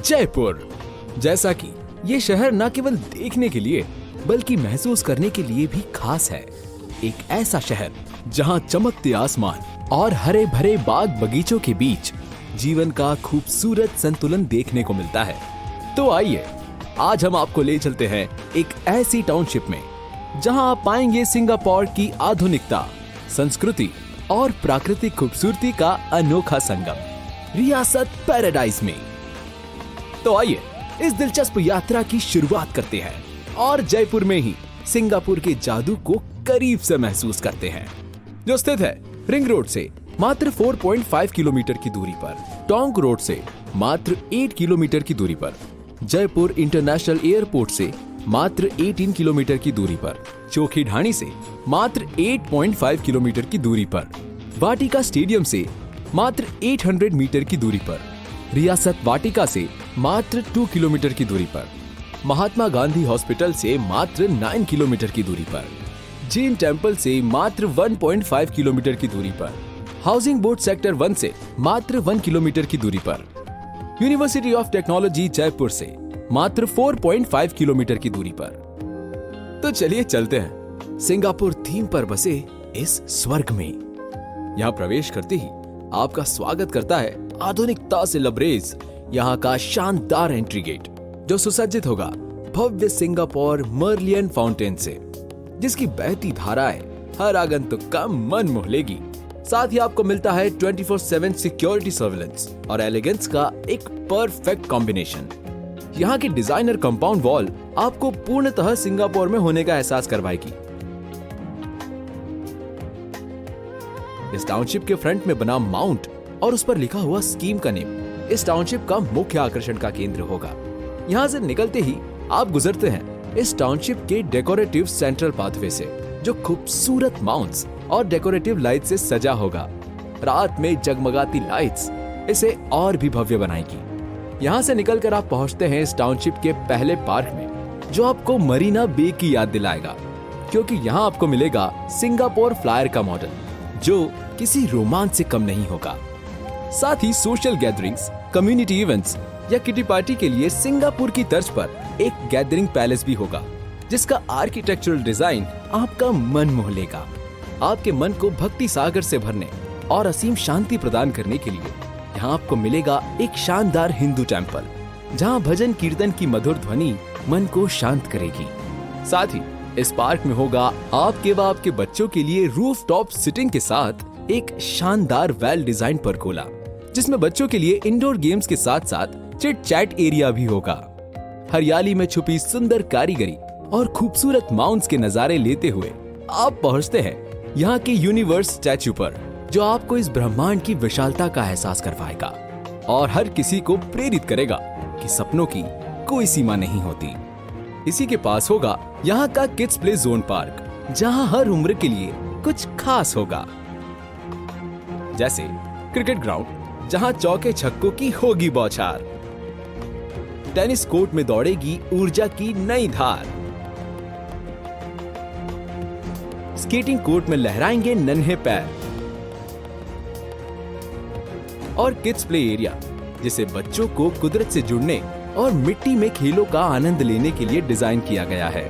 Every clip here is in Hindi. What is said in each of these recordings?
जयपुर। जैसा कि ये शहर न केवल देखने के लिए बल्कि महसूस करने के लिए भी खास है। एक ऐसा शहर जहां चमकते आसमान और हरे भरे बाग बगीचों के बीच जीवन का खूबसूरत संतुलन देखने को मिलता है। तो आइए आज हम आपको ले चलते हैं एक ऐसी टाउनशिप में जहां आप पाएंगे सिंगापुर की आधुनिकता, संस्कृति और प्राकृतिक खूबसूरती का अनोखा संगम, रियासत पैराडाइज में। तो आइए इस दिलचस्प यात्रा की शुरुआत करते हैं और जयपुर में ही सिंगापुर के जादू को करीब से महसूस करते हैं, जो स्थित है रिंग रोड से मात्र 4.5 किलोमीटर की दूरी पर, टोंक रोड से मात्र 8 किलोमीटर की दूरी पर, जयपुर इंटरनेशनल एयरपोर्ट से मात्र 18 किलोमीटर की दूरी पर, चोखी ढाणी से मात्र 8.5 किलोमीटर की दूरी पर, वाटिका स्टेडियम से मात्र 800 मीटर की दूरी पर, रियासत वाटिका से मात्र 2 किलोमीटर की दूरी पर, महात्मा गांधी हॉस्पिटल से मात्र 9 किलोमीटर की दूरी पर, जैन टेम्पल से मात्र 1.5 किलोमीटर की दूरी पर, हाउसिंग बोर्ड सेक्टर 1 से मात्र 1 किलोमीटर की दूरी पर, यूनिवर्सिटी ऑफ टेक्नोलॉजी जयपुर से मात्र 4.5 किलोमीटर की दूरी पर। तो चलिए चलते हैं सिंगापुर थीम पर बसे इस स्वर्ग में। यहाँ प्रवेश करते ही आपका स्वागत करता है आधुनिकता से लबरेज यहाँ का शानदार एंट्री गेट, जो सुसज्जित होगा भव्य सिंगापुर मर्लियन फाउंटेन से, जिसकी बहती धाराएं हर आगंतुक का मन मोह लेगी। साथ ही आपको मिलता है 24/7 सिक्योरिटी सर्विलेंस और एलिगेंस का एक परफेक्ट कॉम्बिनेशन। यहाँ की डिजाइनर कंपाउंड वॉल आपको पूर्णतः सिंगापुर में होने का एहसास करवाएगी। इस टाउनशिप के फ्रंट में बना माउंट और उस पर लिखा हुआ स्कीम का नेम इस टाउनशिप का मुख्य आकर्षण का केंद्र होगा। यहाँ से निकलते ही आप गुजरते हैं इस टाउनशिप के डेकोरेटिव सेंट्रल पाथवे से, जो खूबसूरत माउंट्स और डेकोरेटिव लाइट से सजा होगा। रात में जगमगाती लाइट्स इसे और भी भव्य बनाएगी। यहाँ से निकलकर आप पहुँचते हैं इस टाउनशिप के पहले पार्क में, जो आपको मरीना बे की याद दिलाएगा, क्योंकि यहाँ आपको मिलेगा सिंगापुर फ्लायर का मॉडल, जो किसी रोमांच से कम नहीं होगा। साथ ही सोशल गैदरिंग्स, कम्युनिटी इवेंट्स या किटी पार्टी के लिए सिंगापुर की तर्ज पर एक गैदरिंग पैलेस भी होगा, जिसका आर्किटेक्चरल डिजाइन आपका मन मोह लेगा। आपके मन को भक्ति सागर से भरने और असीम शांति प्रदान करने के लिए यहाँ आपको मिलेगा एक शानदार हिंदू टेम्पल, जहाँ भजन कीर्तन की मधुर ध्वनि मन को शांत करेगी। साथ ही इस पार्क में होगा आपके व आपके बच्चों के लिए रूफ टॉप सिटिंग के साथ एक शानदार वेल डिजाइन परगोला, जिसमें बच्चों के लिए इंडोर गेम्स के साथ साथ चिट चैट एरिया भी होगा। हरियाली में छुपी सुंदर कारीगरी और खूबसूरत माउंट्स के नजारे लेते हुए आप पहुंचते हैं यहाँ के यूनिवर्स स्टैच्यू पर, जो आपको इस ब्रह्मांड की विशालता का एहसास करवाएगा और हर किसी को प्रेरित करेगा कि सपनों की कोई सीमा नहीं होती। इसी के पास होगा यहाँ का किड्स प्ले जोन पार्क, जहाँ हर उम्र के लिए कुछ खास होगा, जैसे क्रिकेट ग्राउंड, जहाँ चौके छक्कों की होगी बौछार, टेनिस कोर्ट में दौड़ेगी ऊर्जा की नई धार, स्केटिंग कोर्ट में लहराएंगे नन्हे पैर, और किड्स प्ले एरिया, जिसे बच्चों को कुदरत से जुड़ने और मिट्टी में खेलों का आनंद लेने के लिए डिजाइन किया गया है।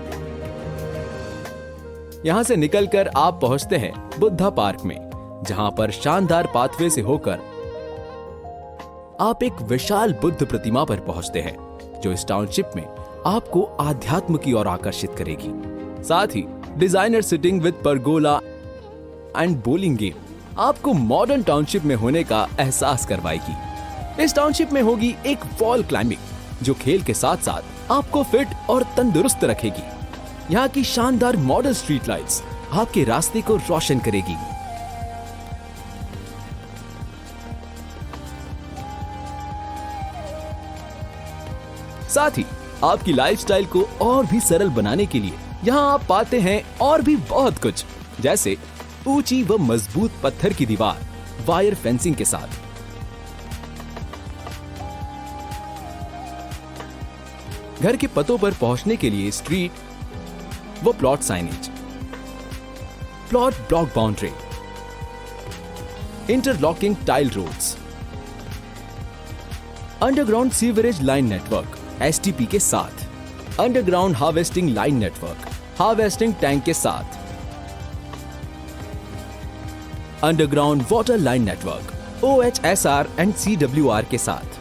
यहाँ से निकलकर आप पहुंचते हैं बुद्धा पार्क में, जहां पर शानदार पाथवे से होकर आप एक विशाल बुद्ध प्रतिमा पर पहुंचते हैं, जो इस टाउनशिप में आपको आध्यात्म की ओर आकर्षित करेगी। साथ ही designer sitting with pergola and bowling game आपको मॉडर्न टाउनशिप में होने का एहसास करवाएगी। इस टाउनशिप में होगी एक वॉल क्लाइंबिंग, जो खेल के साथ साथ आपको फिट और तंदुरुस्त रखेगी। यहाँ की शानदार मॉडल स्ट्रीट लाइट्स आपके रास्ते को रोशन करेगी। साथ ही आपकी लाइफस्टाइल को और भी सरल बनाने के लिए यहाँ आप पाते हैं और भी बहुत कुछ, जैसे ऊंची व मजबूत पत्थर की दीवार वायर फेंसिंग के साथ, घर के पतों पर पहुंचने के लिए स्ट्रीट व plot signage, plot block boundary, interlocking tile roads, underground sewerage line network (STP) के साथ, underground harvesting line network harvesting tank के साथ, underground water line network OHSR and CWR के साथ,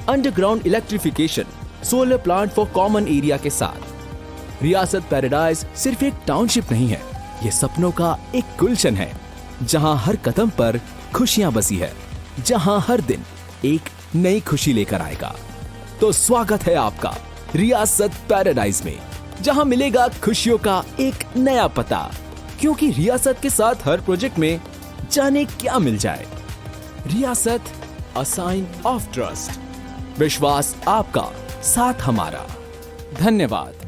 underground electrification solar plant for common area के साथ। रियासत पैराडाइज सिर्फ एक टाउनशिप नहीं है, ये सपनों का एक गुलशन है जहां हर कदम पर खुशियां बसी है, जहां हर दिन एक नई खुशी लेकर आएगा। तो स्वागत है आपका रियासत पैराडाइज में, जहां मिलेगा खुशियों का एक नया पता, क्योंकि रियासत के साथ हर प्रोजेक्ट में जाने क्या मिल जाए। रियासत, अ साइन ऑफ ट्रस्ट। विश्वास आपका, साथ हमारा। धन्यवाद।